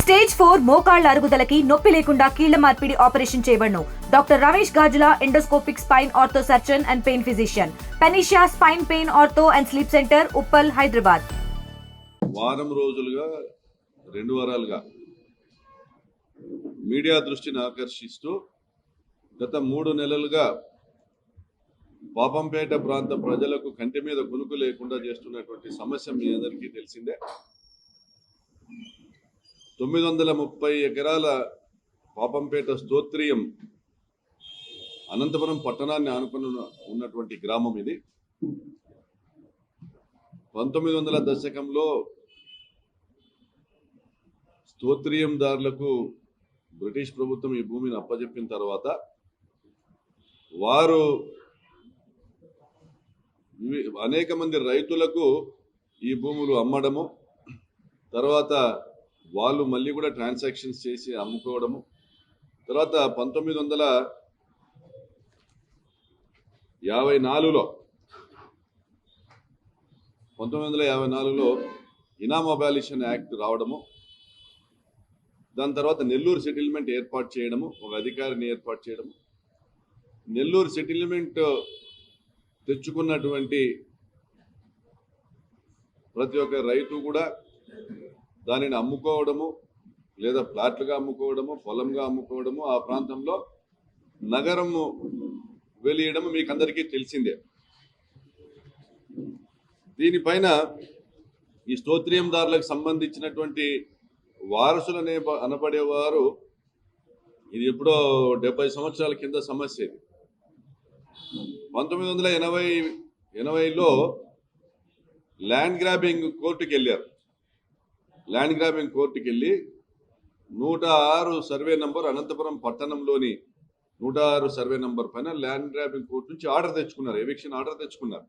Stage 4 మోకాళ్ల అరుగుదలకి నొప్పి లేకుండా కీళ్ల మార్పిడి ఆపరేషన్ చేయబడును. Doctor Ramesh Gajula, endoscopic spine ortho surgeon and pain physician, Panacea spine pain ortho and sleep centre, Uppal, Hyderabad. వారం రోజులుగా 2 వారాలుగా మీడియా దృష్టిని ఆకర్షిస్తూ గత 3 నెలలుగా పాపంపేట ప్రాంత ప్రజలకు కంటి మీద కునుకు లేకుండా చేస్తున్నటువంటి సమస్య మీ అందరికీ తెలిసిందే. 930 ఎకరాల పాపంపేట స్తోత్రియం అనంతపురం పట్టణాన్ని ఆనుకుని ఉన్నటువంటి గ్రామం ఇది. 1900 దశకంలో స్తోత్రియందారులకు బ్రిటిష్ ప్రభుత్వం ఈ భూమిని అప్పజెప్పిన తర్వాత వారు అనేక మంది రైతులకు ఈ భూములు అమ్మడము, తర్వాత వాళ్ళు మళ్ళీ కూడా ట్రాన్సాక్షన్స్ చేసి అమ్ముకోవడము, తర్వాత 1954లో ఇనామ్ అబాలిషన్ యాక్ట్ రావడము, దాని తర్వాత నెల్లూరు సెటిల్మెంట్ ఏర్పాటు చేయడము, ఒక అధికారిని ఏర్పాటు చేయడము, నెల్లూరు సెటిల్మెంట్ తెచ్చుకున్నటువంటి ప్రతి ఒక్క రైతు కూడా దానిని అమ్ముకోవడము, లేదా ప్లాట్లుగా అమ్ముకోవడము, పొలంగా అమ్ముకోవడము, ఆ ప్రాంతంలో నగరము వెలియడము మీకు అందరికీ తెలిసిందే. దీనిపైన ఈ స్తోత్రియందారులకు సంబంధించినటువంటి వారసులనే అనబడేవారు, ఇది ఎప్పుడో 70 సంవత్సరాల కింద సమస్య. ఇది 1980లో ల్యాండ్ గ్రాబింగ్ కోర్టుకి వెళ్ళారు. ల్యాండ్ గ్రాబింగ్ కోర్టుకి వెళ్ళి 106 సర్వే నంబర్, అనంతపురం పట్టణంలోని 106 సర్వే నంబర్ పైన ల్యాండ్ గ్రాబింగ్ కోర్టు నుంచి ఆర్డర్ తెచ్చుకున్నారు, ఎవిక్షన్ ఆర్డర్ తెచ్చుకున్నారు.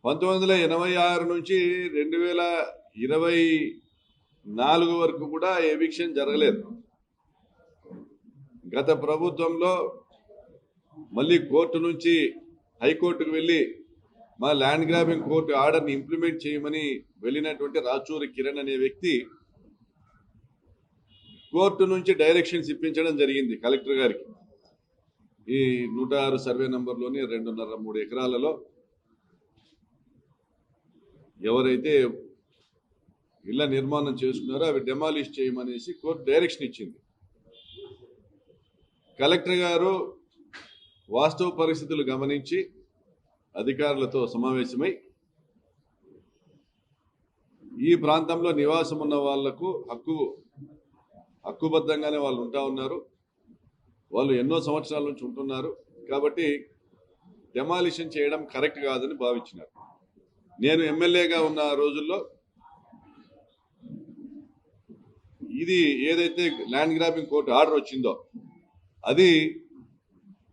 1986 నుంచి 2024 వరకు కూడా ఎవిక్షన్ జరగలేదు. గత ప్రభుత్వంలో మళ్ళీ కోర్టు నుంచి హైకోర్టుకు వెళ్ళి మా ల్యాండ్ గ్రాబింగ్ కోర్టు ఆర్డర్ని ఇంప్లిమెంట్ చేయమని వెళ్ళినటువంటి రాచూరి కిరణ్ అనే వ్యక్తి కోర్టు నుంచి డైరెక్షన్స్ ఇప్పించడం జరిగింది కలెక్టర్ గారికి. ఈ 106 సర్వే నంబర్లోని 2.5-3 ఎకరాలలో ఎవరైతే ఇళ్ల నిర్మాణం చేసుకున్నారో అవి డెమాలిష్ చేయమనేసి కోర్టు డైరెక్షన్ ఇచ్చింది. కలెక్టర్ గారు వాస్తవ పరిస్థితులు గమనించి అధికారులతో సమావేశమై ఈ ప్రాంతంలో నివాసం ఉన్న వాళ్లకు హక్కుబద్ధంగానే వాళ్ళు ఉంటా ఉన్నారు, వాళ్ళు ఎన్నో సంవత్సరాల నుంచి ఉంటున్నారు, కాబట్టి డెమాలిషన్ చేయడం కరెక్ట్ కాదని భావించినారు. నేను ఎమ్మెల్యేగా ఉన్న రోజుల్లో ఇది ఏదైతే ల్యాండ్ గ్రాబింగ్ కోర్టు ఆర్డర్ వచ్చిందో అది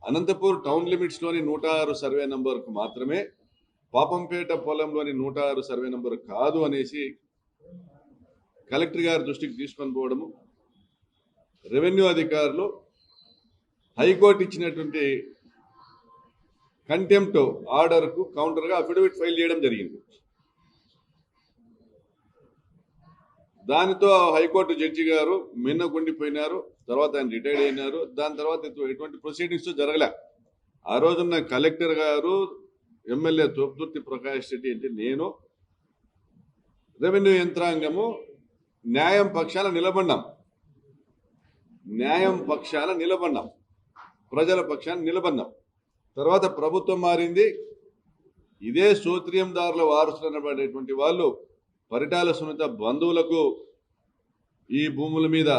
అనంతపూర్ టౌన్ లిమిట్స్లోని 106 సర్వే నంబర్కు మాత్రమే, పాపంపేట పొలంలోని 106 సర్వే నంబర్ కాదు అనేసి కలెక్టర్ గారి దృష్టికి తీసుకొని పోవడము, రెవెన్యూ అధికారులు హైకోర్టు ఇచ్చినటువంటి కంటెంప్ట్ ఆర్డర్కు కౌంటర్గా అఫిడవిట్ ఫైల్ చేయడం జరిగింది. దానితో హైకోర్టు జడ్జి గారు మిన్నకుండిపోయినారు. తర్వాత ఆయన రిటైర్డ్ అయినారు. దాని తర్వాత ఎటువంటి ప్రొసీడింగ్స్ జరగలే. ఆ రోజున్న కలెక్టర్ గారు, ఎమ్మెల్యే తోపుదుర్తి ప్రకాష్ రెడ్డి అంటే నేను, రెవెన్యూ యంత్రాంగము న్యాయం పక్షాన నిలబడినాం, ప్రజల పక్షాన నిలబడినాం. తర్వాత ప్రభుత్వం మారింది. ఇదే స్తోత్రియందారుల వారసులు అనబడేటువంటి వాళ్ళు పరిటాల సునీత బంధువులకు ఈ భూముల మీద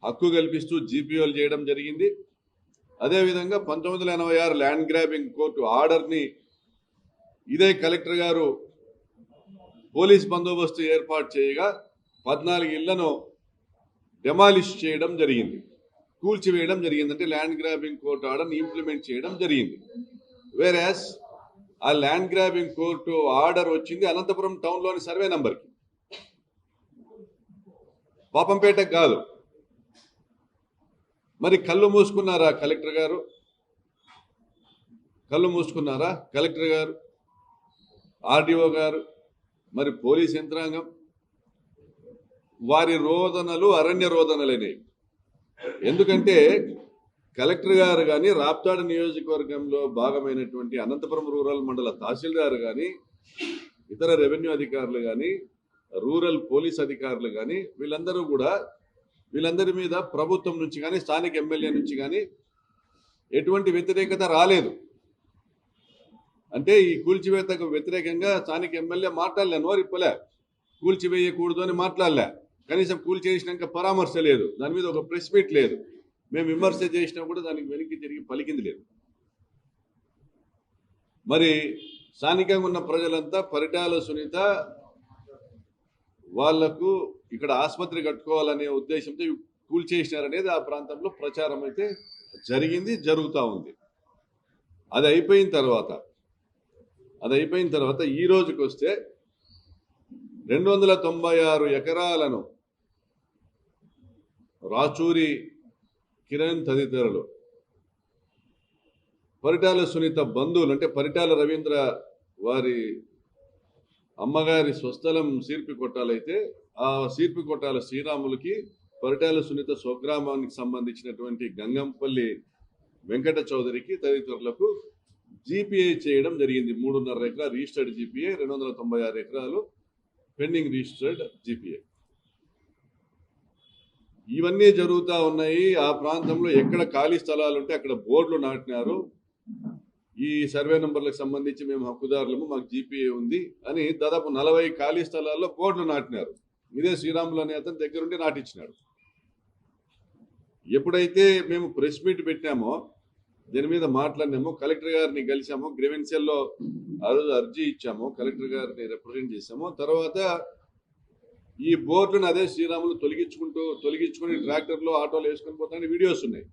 హక్కు కల్పిస్తూ జీపీఓలు చేయడం జరిగింది. అదేవిధంగా 1986 ల్యాండ్ గ్రాబింగ్ కోర్టు ఆర్డర్ని ఇదే కలెక్టర్ గారు పోలీస్ బందోబస్తు ఏర్పాటు చేయగా 14 ఇళ్లను డెమాలిష్ చేయడం జరిగింది, కూల్చివేయడం జరిగింది. అంటే ల్యాండ్ గ్రాబింగ్ కోర్టు ఆర్డర్ని ఇంప్లిమెంట్ చేయడం జరిగింది. వేరాస్ ఆ ల్యాండ్ గ్రాబింగ్ కోర్టు ఆర్డర్ వచ్చింది అనంతపురం టౌన్లోని సర్వే నంబర్కి, పాపంపేటకు కాదు. మరి కళ్ళు మూసుకున్నారా కలెక్టర్ గారు? కలెక్టర్ గారు, ఆర్డీఓ గారు, మరి పోలీస్ యంత్రాంగం వారి రోదనలు అరణ్య రోదనలైనవి. ఎందుకంటే కలెక్టర్ గారు కానీ, రాప్తాడు నియోజకవర్గంలో భాగమైనటువంటి అనంతపురం రూరల్ మండల తహసీల్దార్ కానీ, ఇతర రెవెన్యూ అధికారులు కానీ, రూరల్ పోలీస్ అధికారులు కానీ, వీళ్ళందరి మీద ప్రభుత్వం నుంచి కానీ, స్థానిక ఎమ్మెల్యే నుంచి కానీ ఎటువంటి వ్యతిరేకత రాలేదు. అంటే ఈ కూల్చివేతకు వ్యతిరేకంగా స్థానిక ఎమ్మెల్యే మాట్లాడలే, నోరిప్పలే, కూల్చివేయకూడదు అని మాట్లాడలే. కనీసం కూల్చేసినాక పరామర్శ లేదు, దాని మీద ఒక ప్రెస్ మీట్ లేదు. మేము విమర్శ చేసినా కూడా దానికి వెనక్కి తిరిగి పలికింది లేదు. మరి స్థానికంగా ఉన్న ప్రజలంతా పరిటాల సునీత వాళ్లకు ఇక్కడ ఆసుపత్రి కట్టుకోవాలనే ఉద్దేశంతో కూల్చేసినారనేది ఆ ప్రాంతంలో ప్రచారం అయితే జరిగింది, జరుగుతూ ఉంది. అది అయిపోయిన తర్వాత ఈ రోజుకి వస్తే 296 ఎకరాలను రాచూరి కిరణ్ తదితరులు పరిటాల సునీత బంధువులు, అంటే పరిటాల రవీంద్ర వారి అమ్మగారి స్వస్థలం సీర్పి కొట్టాలైతే ఆ సీర్పి కొట్టాల శ్రీరాములకి పరిటాల సునీత స్వగ్రామానికి సంబంధించినటువంటి గంగంపల్లి వెంకట చౌదరికి తదితరులకు జీపీఏ చేయడం జరిగింది. 3.5 ఎకరాలు రిజిస్టర్డ్ జీపీఏ, 296 ఎకరాలు పెండింగ్ రిజిస్టర్డ్ జీపీఏ. ఇవన్నీ జరుగుతూ ఉన్నాయి. ఆ ప్రాంతంలో ఎక్కడ ఖాళీ స్థలాలు ఉంటే అక్కడ బోర్డులు నాటినారు. ఈ సర్వే నంబర్లకు సంబంధించి మేము హక్కుదారులము, మాకు జీపీఏ ఉంది అని దాదాపు 40 ఖాళీ స్థలాల్లో బోర్డులు నాటినారు. ఇదే శ్రీరాములు అనే అతని దగ్గరుండి నాటించినాడు. ఎప్పుడైతే మేము ప్రెస్ మీట్ పెట్టామో, దీని మీద మాట్లాడినామో, కలెక్టర్ గారిని కలిసామో, గ్రీవెన్సెల్లో ఆ రోజు అర్జీ ఇచ్చామో, కలెక్టర్ గారిని రిప్రజెంట్ చేసామో, తర్వాత ఈ బోర్డును అదే శ్రీరాములు తొలగించుకుని ట్రాక్టర్లో ఆటోలు వేసుకొని పోతానే వీడియోస్ ఉన్నాయి.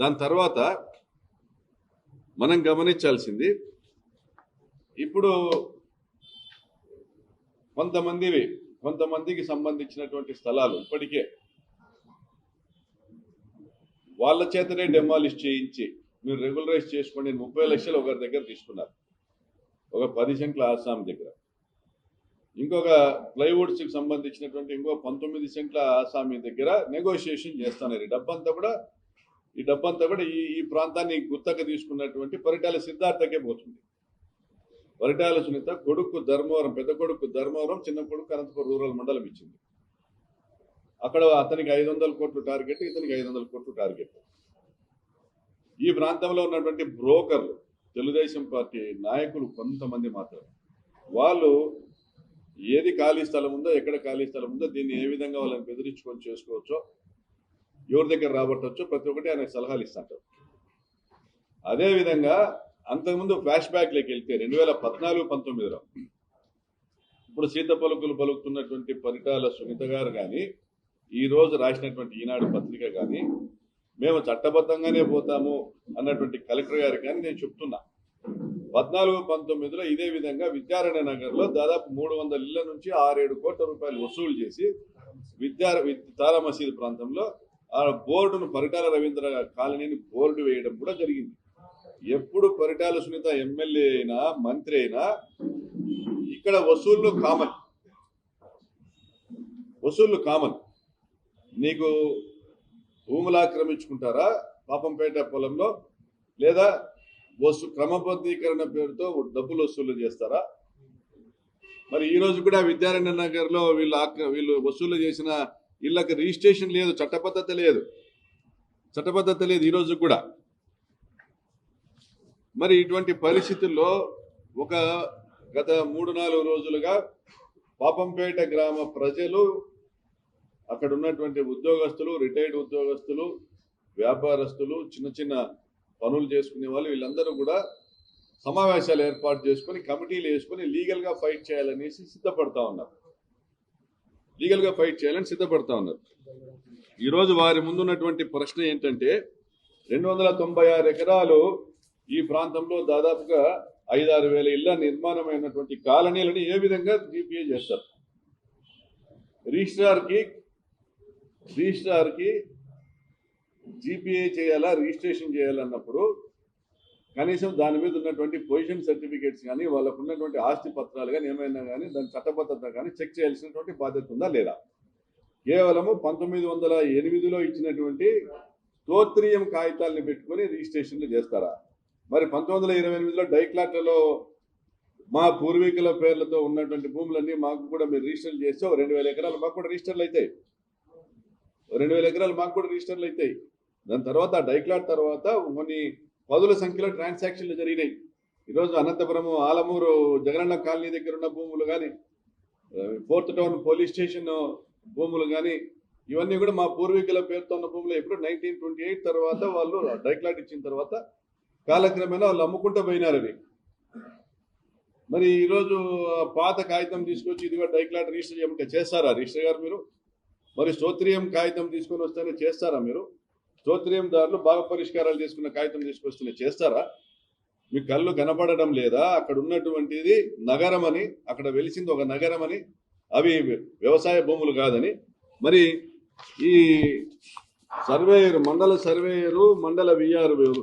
దాని తర్వాత మనం గమనించాల్సింది, ఇప్పుడు కొంతమందికి సంబంధించినటువంటి స్థలాలు ఇప్పటికే వాళ్ళ చేతనే డెమాలిష్ చేయించి మీరు రెగ్యులరైజ్ చేసుకోండి 30 లక్షలు ఒకరి దగ్గర తీసుకున్నారు. ఒక 10 సెంట్ల ఆసాం దగ్గర, ఇంకొక ప్లైవుడ్స్కి సంబంధించినటువంటి ఇంకో 19 సెంట్ల ఆసామీ దగ్గర నెగోషియేషన్ చేస్తున్నారు. ఈ డబ్బంతా కూడా ఈ ప్రాంతాన్ని గుత్తగా తీసుకున్నటువంటి పరిటాల సిద్ధార్థకే పోతుంది. పరిటాల సునీత కొడుకు ధర్మవరం, పెద్ద కొడుకు ధర్మవరం, చిన్న కొడుకు అనంతపురం రూరల్ మండలం ఇచ్చింది. అక్కడ అతనికి 500 కోట్లు టార్గెట్, ఇతనికి 500 కోట్లు టార్గెట్. ఈ ప్రాంతంలో ఉన్నటువంటి బ్రోకర్లు, తెలుగుదేశం పార్టీ నాయకులు కొంతమంది మాత్రం, వాళ్ళు ఏది ఖాళీ స్థలం ఉందో, ఎక్కడ ఖాళీ స్థలం ఉందో, దీన్ని ఏ విధంగా వాళ్ళని బెదిరించుకొని చేసుకోవచ్చో, ఎవరి దగ్గర రాబట్టవచ్చో ప్రతి ఒక్కటి ఆయనకు సలహాలు ఇస్తుంటారు. అదేవిధంగా అంతకుముందు ఫ్లాష్ బ్యాక్లోకి వెళ్తే 2014-19లో ఇప్పుడు సీత పలుకులు పలుకుతున్నటువంటి పరిటాల సునీత గారు కానీ, ఈ రోజు రాసినటువంటి ఈనాడు పత్రిక కానీ, మేము చట్టబద్ధంగానే పోతాము అన్నటువంటి కలెక్టర్ గారు కానీ నేను చెప్తున్నా. 14-19లో ఇదే విధంగా విద్యారణ్య నగర్లో దాదాపు 300 ఇళ్ల నుంచి 6-7 కోట్ల రూపాయలు వసూలు చేసి తారా మసీదు ప్రాంతంలో ఆ బోర్డును పరిటాల రవీంద్ర కాలనీని బోర్డు వేయడం కూడా జరిగింది. ఎప్పుడు పరిటాల సునీత ఎమ్మెల్యే అయినా, మంత్రి అయినా, ఇక్కడ వసూళ్లు కామన్. నీకు భూములు ఆక్రమించుకుంటారా పాపంపేట పొలంలో, లేదా క్రమబద్ధీకరణ పేరుతో డబ్బులు వసూలు చేస్తారా? మరి ఈ రోజు కూడా విద్యారణ్య నగర్ లో వీళ్ళు వసూలు చేసిన ఇళ్ళకి రిజిస్ట్రేషన్ లేదు, చట్టబద్ధత లేదు ఈ రోజు కూడా. మరి ఇటువంటి పరిస్థితుల్లో గత 3-4 రోజులుగా పాపంపేట గ్రామ ప్రజలు, అక్కడ ఉన్నటువంటి ఉద్యోగస్తులు, రిటైర్డ్ ఉద్యోగస్తులు, వ్యాపారస్తులు, చిన్న పనులు చేసుకునే వాళ్ళు, వీళ్ళందరూ కూడా సమావేశాలు ఏర్పాటు చేసుకొని, కమిటీలు వేసుకొని లీగల్గా ఫైట్ చేయాలనేసి సిద్ధపడతా ఉన్నారు. ఈరోజు వారి ముందున్నటువంటి ప్రశ్న ఏంటంటే, 296 ఎకరాలు ఈ ప్రాంతంలో దాదాపుగా 5-6 వేల ఇళ్ల నిర్మాణమైనటువంటి కాలనీలను ఏ విధంగా జీపీఏ చేస్తారు? రిజిస్ట్రార్కి జీపీఏ చేయాలా, రిజిస్ట్రేషన్ చేయాలన్నప్పుడు కనీసం దాని మీద ఉన్నటువంటి పొజిషన్ సర్టిఫికేట్స్ కానీ వాళ్ళకు ఉన్నటువంటి ఆస్తి పత్రాలు కానీ ఏమైనా కానీ దాని చట్టబద్ధత కానీ చెక్ చేయాల్సినటువంటి బాధ్యత ఉందా లేదా? కేవలము 1908లో ఇచ్చినటువంటి స్తోత్రియం కాగితాలను పెట్టుకొని రిజిస్ట్రేషన్లు చేస్తారా? మరి 1928లో డైక్లాట్లలో మా పూర్వీకుల పేర్లతో ఉన్నటువంటి భూములన్నీ మాకు కూడా మీరు రిజిస్టర్లు చేస్తే 2000 ఎకరాలు మాకు కూడా రిజిస్టర్లు అవుతాయి. 2000 ఎకరాలు మాకు కూడా రిజిస్టర్లు అవుతాయి. దాని తర్వాత డైక్లాట్ తర్వాత కొన్ని పదుల సంఖ్యలో ట్రాన్సాక్షన్లు జరిగినాయి. ఈరోజు అనంతపురం ఆలమూరు జగనన్న కాలనీ దగ్గర ఉన్న భూములు కానీ, ఫోర్త్ టౌన్ పోలీస్ స్టేషన్ భూములు కానీ, ఇవన్నీ కూడా మా పూర్వీకుల పేరుతో ఉన్న భూములు ఎప్పుడు 1928 తర్వాత వాళ్ళు డైక్లాట్ ఇచ్చిన తర్వాత కాలక్రమేణా వాళ్ళు అమ్ముకుంటూ పోయినారు అవి. మరి ఈరోజు పాత కాగితం తీసుకొచ్చి ఇదిగో డైక్లాట్ రిజిస్టర్ చేయమంటే చేస్తారా రిజిస్టర్ గారు మీరు? మరి స్తోత్రియం కాగితం తీసుకొని వస్తేనే చేస్తారా మీరు? స్తోత్రియందారులు బాగా పరిష్కారాలు చేసుకున్న కాగితం తీసుకొస్తేనే చేస్తారా? మీ కళ్ళు కనపడడం లేదా? అక్కడ ఉన్నటువంటిది నగరం అని, అక్కడ వెలిసింది ఒక నగరం అని, అవి వ్యవసాయ భూములు కాదని. మరి ఈ సర్వేయర్, మండల సర్వేయరు, మండల విఆర్ఓలు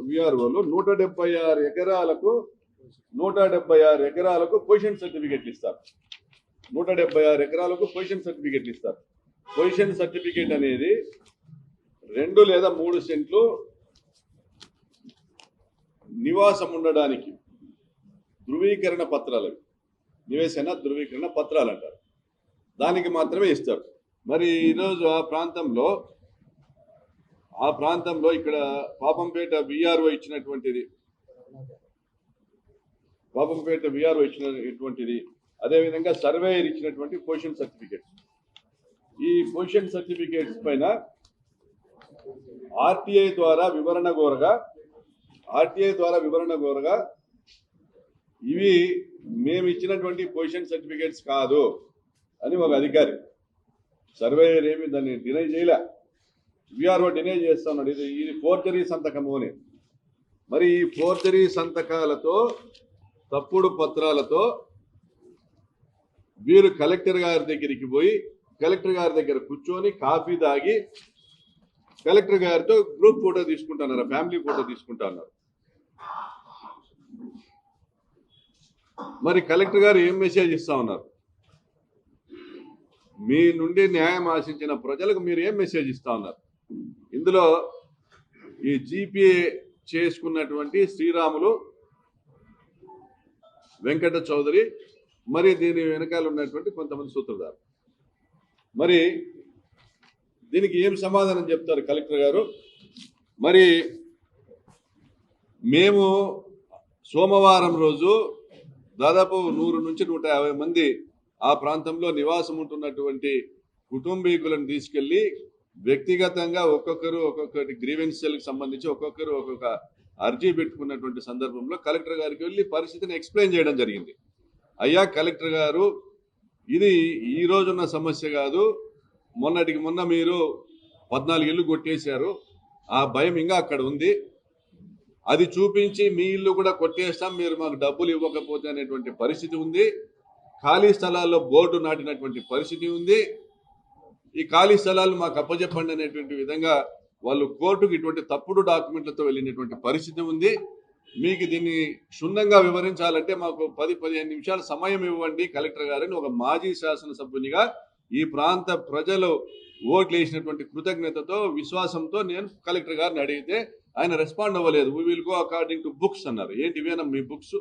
176 ఎకరాలకు పొజిషన్ సర్టిఫికెట్లు ఇస్తారు. 176 ఎకరాలకు పొజిషన్ సర్టిఫికెట్లు ఇస్తారు. పొజిషన్ సర్టిఫికెట్ అనేది 2 లేదా 3 సెంట్లు నివాసం ఉండడానికి ధృవీకరణ పత్రాలు, నివేశన ధృవీకరణ పత్రాలు అంటారు. దానికి మాత్రమే ఇస్తారు. మరి ఈరోజు ఆ ప్రాంతంలో ఇక్కడ పాపంపేట విఆర్ఓ ఇచ్చినటువంటిది, అదేవిధంగా సర్వేయర్ ఇచ్చినటువంటి పొజిషన్ సర్టిఫికేట్స్. ఈ పొజిషన్ సర్టిఫికేట్స్ పైన ఆర్టీఐ ద్వారా వివరణ కోరగా ఇవి మేము ఇచ్చినటువంటి పొజిషన్ సర్టిఫికేట్స్ కాదు అని ఒక అధికారి, సర్వేయర్ ఏమి దాన్ని డినై చేయలే, విఆర్ఓ డినై చేస్తా ఉన్నాడు. ఇది ఫోర్జరీ సంతకము అని. మరి ఈ ఫోర్జరీ సంతకాలతో, తప్పుడు పత్రాలతో వీరు కలెక్టర్ గారి దగ్గరికి పోయి, కలెక్టర్ గారి దగ్గర కూర్చొని కాఫీ తాగి కలెక్టర్ గారితో గ్రూప్ ఫోటో తీసుకుంటున్నారు, ఫ్యామిలీ ఫోటో తీసుకుంటున్నారు. మరి కలెక్టర్ గారు ఏం మెసేజ్ ఇస్తా ఉన్నారు? మీ నుండి న్యాయం ఆశించిన ప్రజలకు మీరు ఏం మెసేజ్ ఇస్తా ఉన్నారు? ఇందులో ఈ జీపీఏ చేసుకున్నటువంటి శ్రీరాములు, వెంకట చౌదరి, మరి దీని వెనకాల ఉన్నటువంటి కొంతమంది సూత్రధారు. మరి దీనికి ఏం సమాధానం చెప్తారు కలెక్టర్ గారు? మరి మేము సోమవారం రోజు దాదాపు 100 నుంచి 150 మంది ఆ ప్రాంతంలో నివాసం ఉంటున్నటువంటి కుటుంబీకులను తీసుకెళ్లి వ్యక్తిగతంగా ఒక్కొక్కటి గ్రీవెన్స్లకు సంబంధించి ఒక్కొక్క అర్జీ పెట్టుకున్నటువంటి సందర్భంలో కలెక్టర్ గారికి వెళ్ళి పరిస్థితిని ఎక్స్ప్లెయిన్ చేయడం జరిగింది. అయ్యా కలెక్టర్ గారు, ఇది ఈ రోజున్న సమస్య కాదు, మొన్నటికి మొన్న మీరు 14 ఇళ్ళు కొట్టేశారు, ఆ భయం ఇంకా అక్కడ ఉంది, అది చూపించి మీ ఇల్లు కూడా కొట్టేస్తాం మీరు మాకు డబ్బులు ఇవ్వకపోతే అనేటువంటి పరిస్థితి ఉంది, ఖాళీ స్థలాల్లో బోర్డు నాటినటువంటి పరిస్థితి ఉంది, ఈ ఖాళీ స్థలాలు మాకు అప్పచెప్పండి అనేటువంటి విధంగా వాళ్ళు కోర్టుకు ఇటువంటి తప్పుడు డాక్యుమెంట్లతో వెళ్ళినటువంటి పరిస్థితి ఉంది. మీకు దీన్ని క్షుణ్ణంగా వివరించాలంటే మాకు 10-15 నిమిషాల సమయం ఇవ్వండి కలెక్టర్ గారని ఒక మాజీ శాసనసభ్యునిగా ఈ ప్రాంత ప్రజలు ఓట్లు వేసినటువంటి కృతజ్ఞతతో, విశ్వాసంతో నేను కలెక్టర్ గారిని అడిగితే ఆయన రెస్పాండ్ అవ్వలేదు. We will go according to books అన్నారు. ఏంటి ఇవేనా మీ బుక్స్?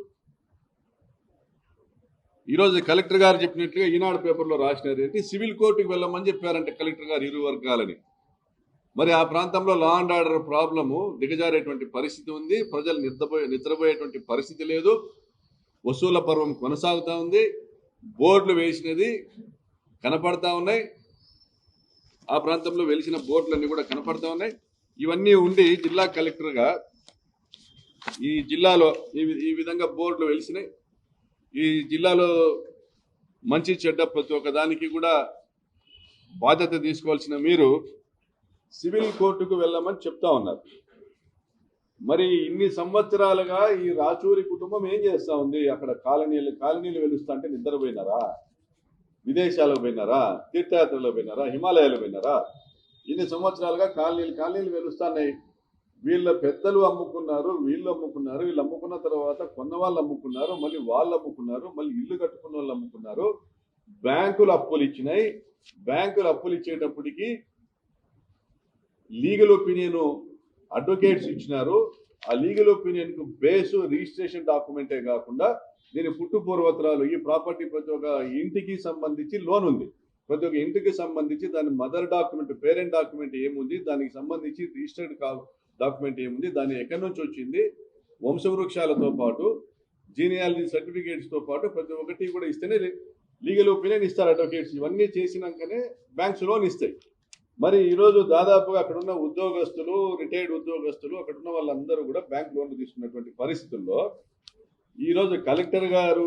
ఈరోజు కలెక్టర్ గారు చెప్పినట్లుగా ఈనాడు పేపర్లో రాసినారు ఏంటి, సివిల్ కోర్టుకు వెళ్ళమని చెప్పారంటే కలెక్టర్ గారు ఇరు వర్గాలని. మరి ఆ ప్రాంతంలో లా అండ్ ఆర్డర్ ప్రాబ్లము దిగజారేటువంటి పరిస్థితి ఉంది, ప్రజలు నిద్రపోయేటువంటి పరిస్థితి లేదు, వసూల పర్వం కొనసాగుతూ ఉంది, బోర్డులు వేసినది కనపడతా ఉన్నాయి, ఆ ప్రాంతంలో వెలిసిన బోర్డులన్నీ కూడా కనపడతా ఉన్నాయి. ఇవన్నీ ఉండి జిల్లా కలెక్టర్గా ఈ జిల్లాలో ఈ విధంగా బోర్డులు వెలిసినాయి. ఈ జిల్లాలో మంచి చెడ్డ ప్రతి ఒక్క దానికి కూడా బాధ్యత తీసుకోవాల్సిన మీరు సివిల్ కోర్టుకు వెళ్ళమని చెప్తా ఉన్నారు. మరి ఇన్ని సంవత్సరాలుగా ఈ రాచూరి కుటుంబం ఏం చేస్తా ఉంది? అక్కడ కాలనీలు వెలుస్తా అంటే నిద్రపోయినారా? విదేశాలకు పోయినారా? తీర్థయాత్రలో పోయినారా? హిమాలయాలు పోయినారా? ఇన్ని సంవత్సరాలుగా కాలనీలు వెలుస్తున్నాయి. వీళ్ళ పెద్దలు అమ్ముకున్నారు, వీళ్ళు అమ్ముకున్నారు, వీళ్ళు అమ్ముకున్న తర్వాత కొన్న వాళ్ళు అమ్ముకున్నారు, మళ్ళీ వాళ్ళు అమ్ముకున్నారు, మళ్ళీ ఇల్లు కట్టుకున్న వాళ్ళు అమ్ముకున్నారు. బ్యాంకులు అప్పులు ఇచ్చినాయి. బ్యాంకులు అప్పులు ఇచ్చేటప్పటికి లీగల్ ఒపీనియన్ అడ్వకేట్స్ ఇచ్చినారు. ఆ లీగల్ ఒపీనియన్ కు బేసు రిజిస్ట్రేషన్ డాక్యుమెంటే కాకుండా దీని పుట్టు పూర్వత్రాలు, ఈ ప్రాపర్టీ ప్రతి ఒక్క ఇంటికి సంబంధించి లోన్ ఉంది. ప్రతి ఒక్క ఇంటికి సంబంధించి దాని మదర్ డాక్యుమెంట్, పేరెంట్ డాక్యుమెంట్ ఏముంది, దానికి సంబంధించి రిజిస్టర్డ్ డాక్యుమెంట్ ఏముంది, దాని ఎక్కడి నుంచి వచ్చింది, వంశవృక్షాలతో పాటు జీనియాలజీ సర్టిఫికేట్స్తో పాటు ప్రతి ఒక్కటి కూడా ఇస్తేనే లీగల్ ఒపీనియన్ ఇస్తారు అడ్వకేట్స్. ఇవన్నీ చేసినాకనే బ్యాంక్స్ లోన్ ఇస్తాయి. మరి ఈరోజు దాదాపుగా అక్కడున్న ఉద్యోగస్తులు, రిటైర్డ్ ఉద్యోగస్తులు, అక్కడున్న వాళ్ళందరూ కూడా బ్యాంక్ లోన్లు తీసుకున్నటువంటి పరిస్థితుల్లో ఈరోజు కలెక్టర్ గారు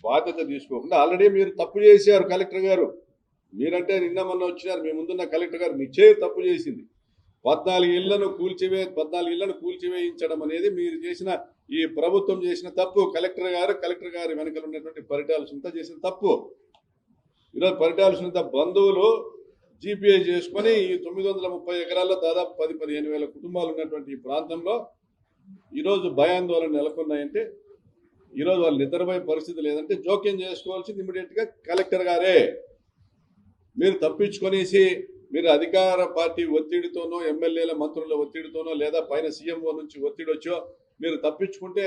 బాధ్యత తీసుకోకుండా ఆల్రెడీ మీరు తప్పు చేశారు. కలెక్టర్ గారు మీరంటే నిన్న మొన్న వచ్చినారు, మీ ముందున్న కలెక్టర్ గారు నిశ్చయ తప్పు చేసింది. 14 ఇళ్లను కూల్చివేయించడం అనేది మీరు చేసిన, ఈ ప్రభుత్వం చేసిన తప్పు. కలెక్టర్ గారు వెనకాల ఉన్నటువంటి పరిటాల సునీత చేసిన తప్పు. ఈరోజు పరిటాల సునీత బంధువులు జీపీఏ చేసుకొని ఈ 930 ఎకరాల్లో దాదాపు 10-15 వేల కుటుంబాలు ఉన్నటువంటి ఈ ప్రాంతంలో ఈరోజు భయాందోళన నెలకొన్నాయంటే, ఈరోజు వాళ్ళు నిద్రపోయే పరిస్థితి లేదంటే జోక్యం చేసుకోవాల్సింది ఇమీడియట్ గా కలెక్టర్ గారే. మీరు తప్పించుకొనేసి మీరు అధికార పార్టీ ఒత్తిడితోనో, ఎమ్మెల్యేల మంత్రుల ఒత్తిడితోనో, లేదా పైన సీఎంఓ నుంచి ఒత్తిడి వచ్చో మీరు తప్పించుకుంటే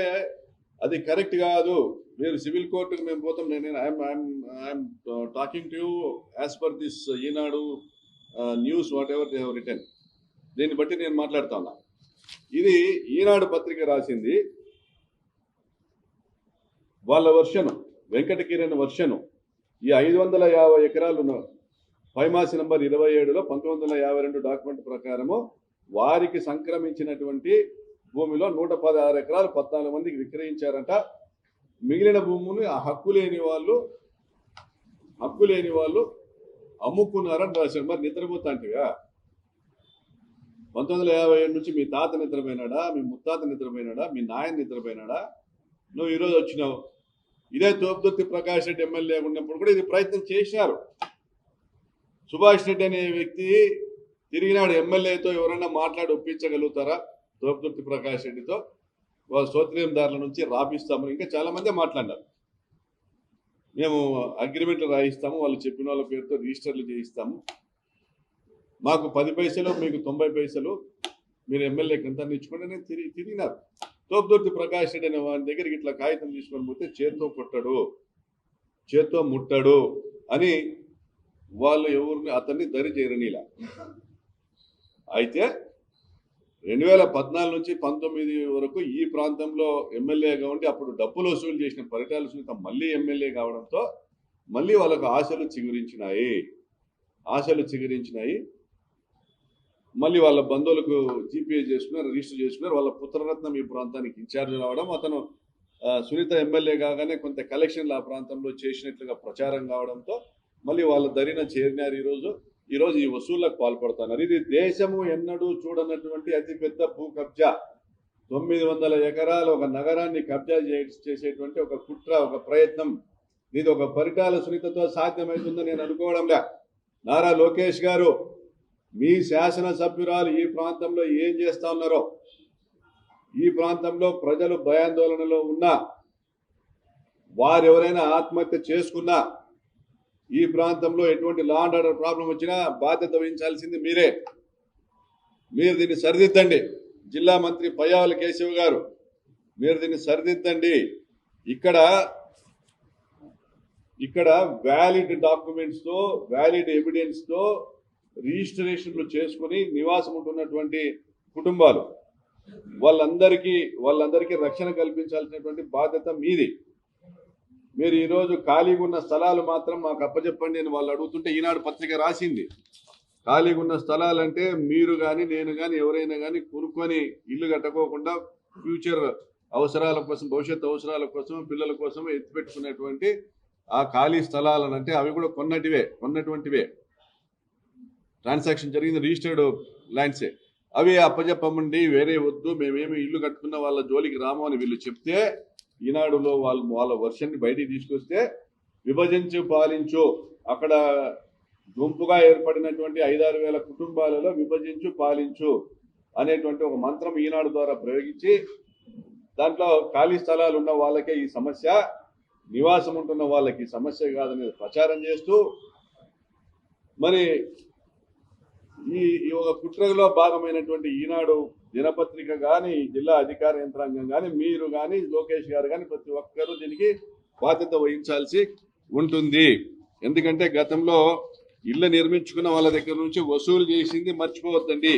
అది కరెక్ట్ కాదు. మీరు సివిల్ కోర్టుకు మేము పోతాం. I'm talking to you as per this Eenadu news whatever they have written. దీన్ని బట్టి నేను మాట్లాడుతా ఉన్నా. ఇది ఈనాడు పత్రిక రాసింది, వాళ్ళ వర్షను, వెంకట కిరణ్ వర్షను. ఈ 550 ఎకరాలు పైమాసి నంబర్ 27లో 1952 డాక్యుమెంట్ ప్రకారము వారికి సంక్రమించినటువంటి భూమిలో 116 ఎకరాలు 14 మందికి విక్రయించారంట. మిగిలిన భూముని ఆ హక్కు లేని వాళ్ళు అమ్ముకున్నారని రాశారు. మరి నిద్రపోతాంటిగా 1957 నుంచి మీ తాత నిద్రపోయినాడా, మీ ముత్తాత నిద్రపోయినాడా, మీ నాయన నిద్రపోయినాడా? నువ్వు ఈరోజు వచ్చినావు. ఇదే తోపుదుర్తి ప్రకాష్ రెడ్డి ఎమ్మెల్యే ఉన్నప్పుడు కూడా ఇది ప్రయత్నం చేశారు. సుభాష్ రెడ్డి అనే వ్యక్తి తిరిగినాడు ఎమ్మెల్యేతో. ఎవరైనా మాట్లాడి ఒప్పించగలుగుతారా? తోపుదుర్తి ప్రకాష్ రెడ్డితో వాళ్ళ సోత్రియందారుల నుంచి రాపిస్తాము. ఇంకా చాలా మంది మాట్లాడినారు. మేము అగ్రిమెంట్లు రాయిస్తాము, వాళ్ళు చెప్పిన వాళ్ళ పేరుతో రిజిస్టర్లు చేయిస్తాము, మాకు 10 పైసలు, మీకు 90 పైసలు, మీరు ఎమ్మెల్యేకి ఎంత ఇచ్చుకోండి అని తిరిగినారు. తోపుదుర్తి ప్రకాష్ రెడ్డి అనే వారి దగ్గరికి ఇట్లా కాగితం తీసుకొని పోతే చేత్తో కొట్టడు, చేత్తో ముట్టడు అని వాళ్ళు ఎవరిని అతన్ని దరి చేరనీలా. అయితే 2014 నుంచి 19 వరకు ఈ ప్రాంతంలో ఎమ్మెల్యేగా ఉండి అప్పుడు డబ్బులు వసూలు చేసిన పరిటాల సునీత మళ్ళీ ఎమ్మెల్యే కావడంతో మళ్ళీ వాళ్ళకు ఆశలు చిగురించినాయి. మళ్ళీ వాళ్ళ బంధువులకు జీపీఏ చేసుకున్నారు, రిజిస్టర్ చేసుకున్నారు. వాళ్ళ పుత్రరత్నం ఈ ప్రాంతానికి ఇన్ఛార్జ్ రావడం, అతను సునీత ఎమ్మెల్యే కాగానే కొంత కలెక్షన్లు ఆ ప్రాంతంలో చేసినట్లుగా ప్రచారం కావడంతో మళ్ళీ వాళ్ళ దరిన చేరినారు. ఈరోజు ఈ వసూళ్లకు పాల్పడుతున్నారు. ఇది దేశము ఎన్నడూ చూడనటువంటి అతిపెద్ద భూ కబ్జా. 900 ఎకరాలు ఒక నగరాన్ని కబ్జా చేసేటువంటి ఒక కుట్ర, ఒక ప్రయత్నం. ఇది ఒక పరిటాల సునీతతో సాధ్యమవుతుందని నేను అనుకోవడంలే. నారా లోకేష్ గారు, మీ శాసనసభ్యురాలు ఈ ప్రాంతంలో ఏం చేస్తా ఉన్నారో, ఈ ప్రాంతంలో ప్రజలు భయాందోళనలో ఉన్నా, వారెవరైనా ఆత్మహత్య చేసుకున్నా, ఈ ప్రాంతంలో ఎటువంటి లా అండ్ ఆర్డర్ ప్రాబ్లం వచ్చినా బాధ్యత వహించాల్సింది మీరే. మీరు దీన్ని సరిదిద్దండి. జిల్లా మంత్రి పయ్యావుల కేశవ్ గారు, మీరు దీన్ని సరిదిద్దండి. ఇక్కడ వ్యాలిడ్ డాక్యుమెంట్స్తో, వ్యాలిడ్ ఎవిడెన్స్తో రిజిస్ట్రేషన్లు చేసుకుని నివాసం ఉంటున్నటువంటి కుటుంబాలు, వాళ్ళందరికీ రక్షణ కల్పించాల్సినటువంటి బాధ్యత మీది. మీరు ఈరోజు ఖాళీగా ఉన్న స్థలాలు మాత్రం మాకు అప్పచెప్పండి అని వాళ్ళు అడుగుతుంటే ఈనాడు పత్రిక రాసింది. ఖాళీగా ఉన్న స్థలాలంటే మీరు కానీ, నేను కానీ, ఎవరైనా కానీ కొనుక్కొని ఇల్లు కట్టుకోకుండా ఫ్యూచర్ అవసరాల కోసం, భవిష్యత్ అవసరాల కోసం, పిల్లల కోసం ఎత్తిపెట్టుకునేటువంటి ఆ ఖాళీ స్థలాలను, అంటే అవి కూడా కొన్నటువంటివే, ట్రాన్సాక్షన్ జరిగింది, రిజిస్టర్డ్ ల్యాండ్సే, అవి అప్పచెప్పమండి, వేరే వద్దు, మేమేమి ఇల్లు కట్టుకున్న వాళ్ళ జోలికి రాము అని వీళ్ళు చెప్తే, ఈనాడులో వాళ్ళ వర్షన్ని బయటికి తీసుకొస్తే విభజించు పాలించు, అక్కడ గుంపుగా ఏర్పడినటువంటి 5-6 వేల కుటుంబాలలో విభజించు పాలించు, అనేటువంటి ఒక మంత్రం ఈనాడు ద్వారా ప్రయోగించి దాంట్లో ఖాళీ స్థలాలు ఉన్న వాళ్ళకే ఈ సమస్య, నివాసం ఉంటున్న వాళ్ళకి సమస్య కాదనేది ప్రచారం చేస్తూ మరి ఈ ఒక కుట్రలో భాగమైనటువంటి ఈనాడు దినపత్రిక కానీ, జిల్లా అధికార యంత్రాంగం కానీ, మీరు కానీ, లోకేష్ గారు కానీ ప్రతి ఒక్కరూ దీనికి బాధ్యత వహించాల్సి ఉంటుంది. ఎందుకంటే గతంలో ఇళ్ళు నిర్మించుకున్న వాళ్ళ దగ్గర నుంచి వసూలు చేసింది మర్చిపోవద్దండి.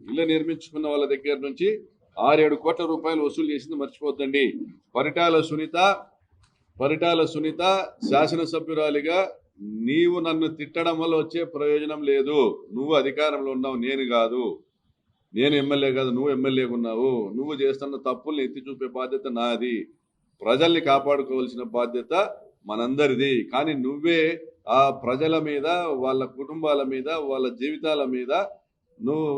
ఇళ్ళు నిర్మించుకున్న వాళ్ళ దగ్గర నుంచి 6-7 కోట్ల రూపాయలు వసూలు చేసింది మర్చిపోవద్దండి. పరిటాల సునీత శాసనసభ్యురాలిగా నీవు నన్ను తిట్టడం వల్ల వచ్చే ప్రయోజనం లేదు. నువ్వు అధికారంలో ఉన్నావు, నేను కాదు. నేను ఎమ్మెల్యే కాదు, నువ్వు ఎమ్మెల్యేగా ఉన్నావు. నువ్వు చేస్తున్న తప్పుల్ని ఎత్తి చూపే బాధ్యత నాది. ప్రజల్ని కాపాడుకోవాల్సిన బాధ్యత మనందరిది. కానీ నువ్వే ఆ ప్రజల మీద, వాళ్ళ కుటుంబాల మీద, వాళ్ళ జీవితాల మీద నువ్వు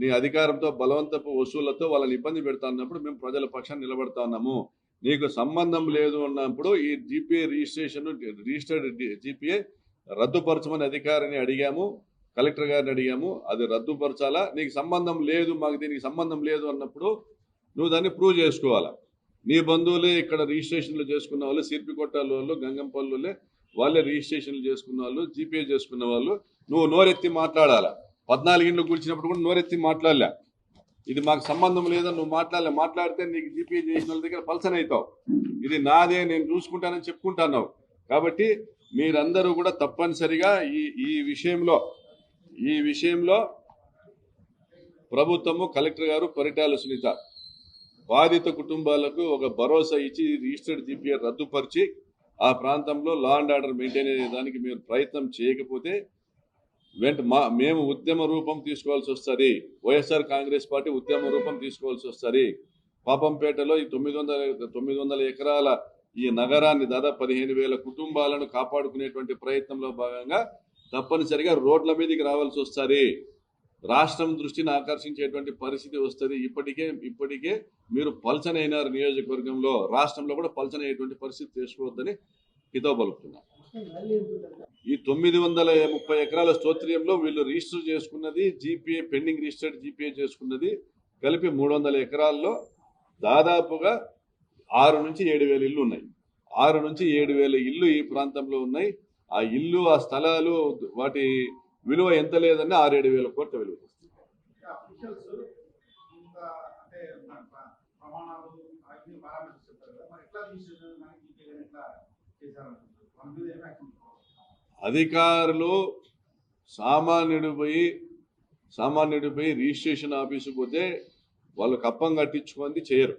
నీ అధికారంతో బలవంతపు వసూళ్లతో వాళ్ళని ఇబ్బంది పెడతా ఉన్నప్పుడు మేము ప్రజల పక్షాన్ని నిలబడతా ఉన్నాము. నీకు సంబంధం లేదు అన్నప్పుడు ఈ జీపీఏ రిజిస్టర్డ్ జీపీఏ రద్దుపరచమని అధికారిని అడిగాము, కలెక్టర్ గారిని అడిగాము. అది రద్దుపరచాలా? నీకు సంబంధం లేదు, మాకు దీనికి సంబంధం లేదు అన్నప్పుడు నువ్వు దాన్ని ప్రూవ్ చేసుకోవాలా. నీ బంధువులే ఇక్కడ రిజిస్ట్రేషన్లు చేసుకున్న వాళ్ళు, సిర్పికొట్టాల వాళ్ళు, గంగంపల్లులే వాళ్ళే రిజిస్ట్రేషన్లు చేసుకున్న వాళ్ళు, జీపీఏ చేసుకున్న వాళ్ళు, నువ్వు నోరెత్తి మాట్లాడాలా. 14 ఇండ్లు కూర్చున్నప్పుడు కూడా నోరెత్తి మాట్లాడలే. ఇది మాకు సంబంధం లేదని నువ్వు మాట్లాడితే నీకు జీపీఏ చేసిన వాళ్ళ దగ్గర పల్సన్ అవుతావు. ఇది నాదే, నేను చూసుకుంటానని చెప్పుకుంటున్నావు. కాబట్టి మీరందరూ కూడా తప్పనిసరిగా ఈ విషయంలో ప్రభుత్వము, కలెక్టర్ గారు, పరిటాల సునీత బాధిత కుటుంబాలకు ఒక భరోసా ఇచ్చి రిజిస్టర్డ్ జీపీఏ రద్దుపరిచి ఆ ప్రాంతంలో లా అండ్ ఆర్డర్ మెయింటైన్ అయ్యే దానికి మీరు ప్రయత్నం చేయకపోతే మేము ఉద్యమ రూపం తీసుకోవాల్సి వస్తుంది. వైఎస్ఆర్ కాంగ్రెస్ పార్టీ ఉద్యమ రూపం తీసుకోవాల్సి వస్తుంది. పాపంపేటలో ఈ 900 ఎకరాల ఈ నగరాన్ని దాదాపు 15,000 కుటుంబాలను కాపాడుకునేటువంటి ప్రయత్నంలో భాగంగా తప్పనిసరిగా రోడ్ల మీదకి రావాల్సి వస్తుంది. రాష్ట్రం దృష్టిని ఆకర్షించేటువంటి పరిస్థితి వస్తుంది. ఇప్పటికే మీరు పల్చనైనారు నియోజకవర్గంలో, రాష్ట్రంలో కూడా పల్చనయ్యేటువంటి పరిస్థితి చేసుకోవద్దని హితవు పలుకుతున్నా. ఈ 930 ఎకరాల స్తోత్రియంలో వీళ్ళు రిజిస్టర్ చేసుకున్నది జీపీఏ, పెండింగ్ రిజిస్టర్డ్ జీపీఏ చేసుకున్నది కలిపి 300 ఎకరాల్లో దాదాపుగా 6 నుంచి 7,000 ఇళ్ళు ఉన్నాయి. 6 నుంచి 7,000 ఇళ్ళు ఈ ప్రాంతంలో ఉన్నాయి. ఆ ఇల్లు, ఆ స్థలాలు, వాటి విలువ ఎంత లేదన్నా 6-7 కోట్ల విలువ. అధికారులు సామాన్యుడిపై రిజిస్ట్రేషన్ ఆఫీసుకు పోతే వాళ్ళు కప్పం కట్టించుకుంది చేయరు.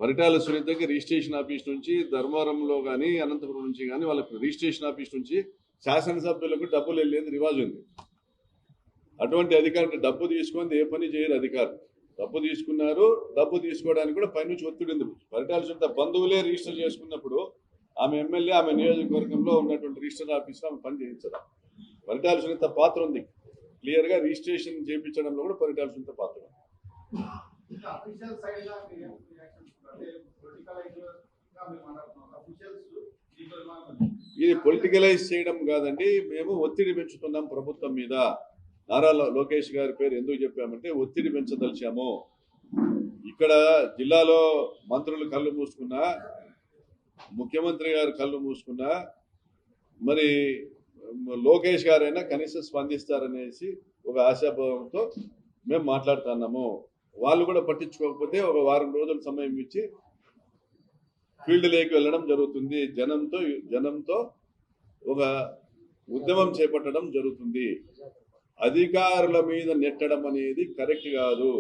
పరిటాల సునీతకి రిజిస్ట్రేషన్ ఆఫీస్ నుంచి ధర్మవరంలో కానీ, అనంతపురం నుంచి కానీ వాళ్ళకి రిజిస్ట్రేషన్ ఆఫీస్ నుంచి శాసనసభ్యులకు డబ్బులు వెళ్ళేది రివాజు ఉంది. అటువంటి అధికారులు డబ్బు తీసుకొని ఏ పని చేయరు. అధికారులు డబ్బు తీసుకున్నారు, డబ్బు తీసుకోవడానికి కూడా పైనుంచి ఒత్తిడి ఉంది. పరిటాల సునీత బంధువులే రిజిస్టర్ చేసుకున్నప్పుడు ఆమె ఎమ్మెల్యే, ఆమె నియోజకవర్గంలో ఉన్నటువంటి రిజిస్టర్ ఆఫీస్లో ఆమె పని చేయించడం. పరిటాల సునీత పాత్ర ఉంది. క్లియర్గా రిజిస్ట్రేషన్ చేయించడంలో కూడా పరిటాల సునీత పాత్ర ఉంది. ఇది పొలిటికలైజ్ చేయడం కాదండి. మేము ఒత్తిడి పెంచుతున్నాం ప్రభుత్వం మీద. నారా లోకేష్ గారి పేరు ఎందుకు చెప్పామంటే ఒత్తిడి పెంచదలిచాము. ఇక్కడ జిల్లాలో మంత్రులు కళ్ళు మూసుకున్నా, ముఖ్యమంత్రి గారు కళ్ళు మూసుకున్నా, మరి లోకేష్ గారైనా కనీసం స్పందిస్తారనేసి ఒక ఆశాభావంతో మేము మాట్లాడుతున్నాము. వాళ్ళు కూడా పట్టించుకోకపోతే ఒక వారం రోజుల సమయం ఇచ్చి ఫీల్డ్ లేకి వెళ్ళడం జరుగుతుంది. జనంతో ఒక ఉద్యమం చేపట్టడం జరుగుతుంది. అధికారుల మీద నెట్టడం అనేది కరెక్ట్ కాదు.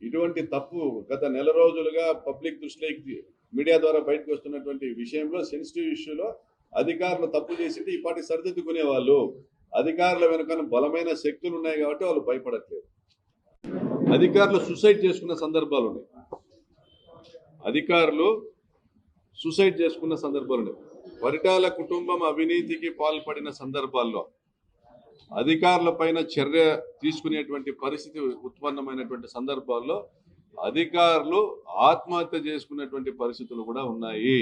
ఇటువంటి తప్పు గత నెల రోజులుగా పబ్లిక్ దృష్టిలోకి మీడియా ద్వారా బయటకు వస్తున్నటువంటి విషయంలో, సెన్సిటివ్ ఇష్యూలో అధికారులు తప్పు చేసింది ఈ పాటి సరిదిద్దుకునే వాళ్ళు. అధికారుల వెనుక బలమైన శక్తులు ఉన్నాయి కాబట్టి వాళ్ళు భయపడట్లేదు. అధికారులు సూసైడ్ చేసుకున్న సందర్భాలు ఉన్నాయి. పరిటాల కుటుంబం అవినీతికి పాల్పడిన సందర్భాల్లో అధికారుల పైన చర్య తీసుకునేటువంటి పరిస్థితి ఉత్పన్నమైనటువంటి సందర్భాల్లో అధికారులు ఆత్మహత్య చేసుకున్నటువంటి పరిస్థితులు కూడా ఉన్నాయి.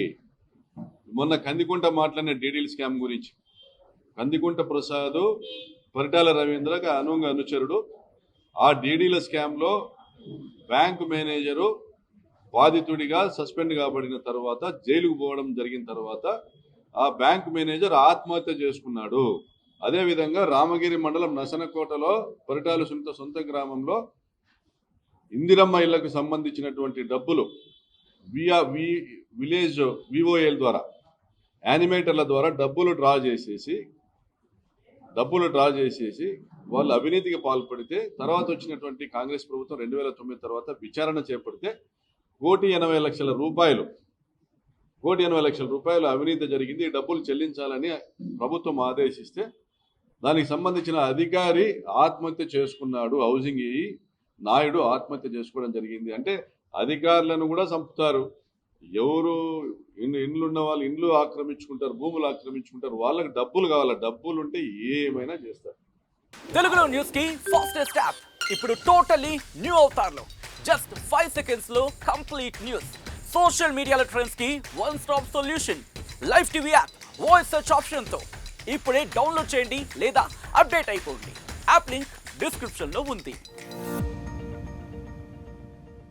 మొన్న కందికుంట మాట్లాడిన డీడీల్ స్కామ్ గురించి, కందికుంట ప్రసాద్ పరిటాల రవీంద్రకి అనుచరుడు, ఆ డీడీల స్కామ్లో బ్యాంకు మేనేజరు బాధితుడిగా సస్పెండ్ కాబడిన తర్వాత జైలుకు పోవడం జరిగిన తర్వాత ఆ బ్యాంక్ మేనేజర్ ఆత్మహత్య చేసుకున్నాడు. అదేవిధంగా రామగిరి మండలం నసనకోటలో పరిటాల సునీత సొంత గ్రామంలో ఇందిరమ్మ ఇళ్లకు సంబంధించినటువంటి డబ్బులు విలేజ్ విఓఎల్ ద్వారా యానిమేటర్ల ద్వారా డబ్బులు డ్రా చేసేసి వాళ్ళు అవినీతికి పాల్పడితే తర్వాత వచ్చినటువంటి కాంగ్రెస్ ప్రభుత్వం 2009 తర్వాత విచారణ చేపడితే 1,80,00,000 రూపాయలు అవినీతి జరిగింది. ఈ డబ్బులు చెల్లించాలని ప్రభుత్వం ఆదేశిస్తే దానికి సంబంధించిన అధికారి ఆత్మహత్య చేసుకున్నాడు. హౌసింగ్ నాయుడు ఆత్మహత్య చేసుకోవడం జరిగింది. అంటే అధికారులను కూడా చంపుతారు. ఎవరు ఇండ్లు ఉన్న వాళ్ళు ఇండ్లు ఆక్రమించుకుంటారు, భూములు ఆక్రమించుకుంటారు. వాళ్ళకి డబ్బులు కావాలి, డబ్బులు ఉంటే ఏమైనా చేస్తారు. తెలుగులో న్యూస్ కి ఫాస్టెస్ట్ యాప్ ఇప్పుడు టోటలీ న్యూ అవతార్లో జస్ట్ 5 seconds లో కంప్లీట్ న్యూస్. సోషల్ మీడియాలో ట్రెండ్స్ కి one stop solution. Live TV app voice search option తో ఇప్పుడే డౌన్లోడ్ చేయండి లేదా అప్డేట్ అయిపోండి. యాప్ లింక్ డిస్క్రిప్షన్ లో ఉంది.